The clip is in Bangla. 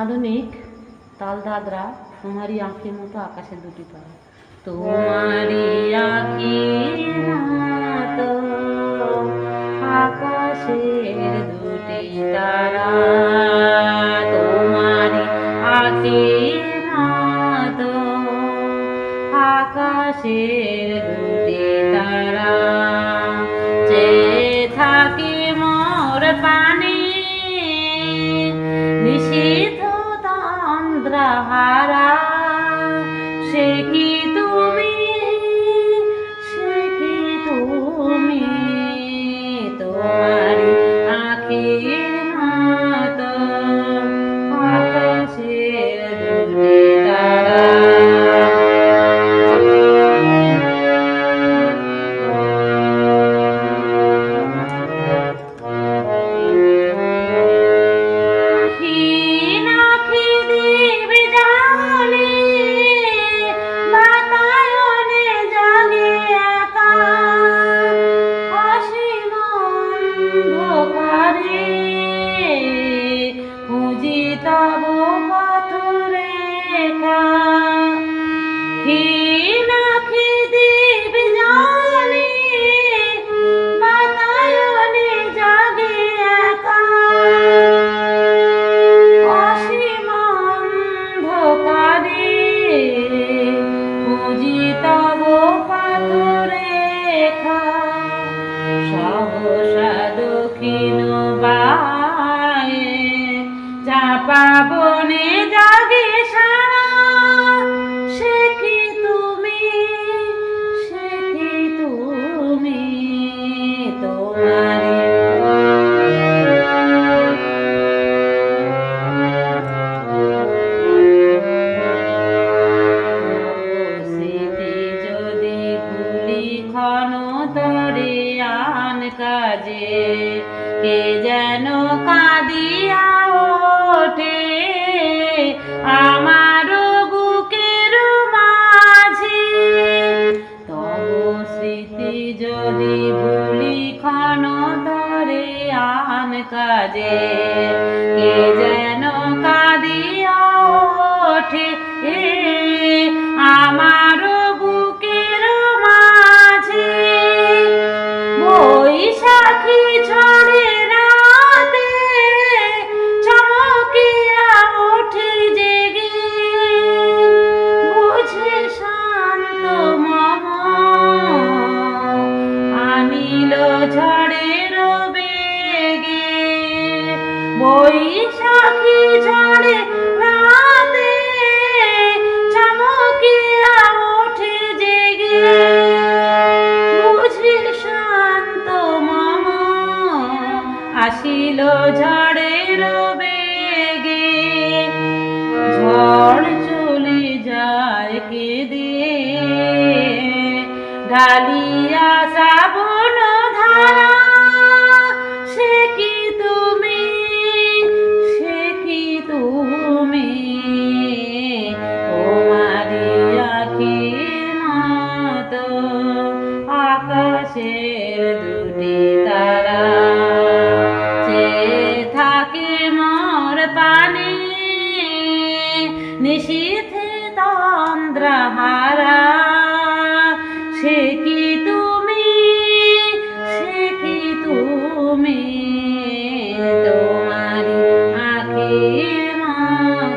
আধুনিক তাল দাদরা তোমারই আঁখির মতো আকাশের দুটি তারা, তোমারই আঁখির মতো আকাশের দুটি তারা, তোমারই আঁখির মতো আকাশের দুটি তারা, চেয়ে থাকি মোর পানি নিশীথ তন্দ্রাহারা, সে কি তুমি, সে কি তুমি, তোমারি আঁখির মতো আকাশের দুটি তারা। তব পথরেখা ক্ষীণ ক্ষিদীপ জানি বাতায়নে জাগে একা, অসীম অন্ধকারে খুঁজি তব পথরেখা, সহসা দক্ষিণ বায়ে চাপা বনে জাগে সারা, সে কি তুমি, সে কি তুমি, তোমারি স্মৃতি যদি ভুলি ক্ষণ তরে আন কাজে, কে যেন কাঁদিয়া ওঠে আমার বুকের মাঝে, তব স্মৃতি যদি ভুলি ক্ষণ তরে আন কাজে, কে যেন কাঁদিয়া ওঠে আমার বুকের মাঝে, বৈশাখী ঝড়ে রাতে চমকিয়া ওঠে জেগে, বুঝে শান্ত মম আনিল ঝড়ের বেগে, বৈশাখী ঝড়ে রাতে চমকিয়া ওঠে জেগে, বুঝে শান্ত মম আসিল ঝড়ের বেগে, ঝড় চলে যায় কেঁদে ঢালিয়া শ্রাবণ ধারা, সে কি তুমি, সে কি তুমি, তোমারি আঁখির মতো আকাশের দুটি তারা, চেয়ে থাকে মোর পানে নিশীথে তন্দ্রাহারা, সে কি তুমি, সে কি তুমি, তোমারি আঁখির মতো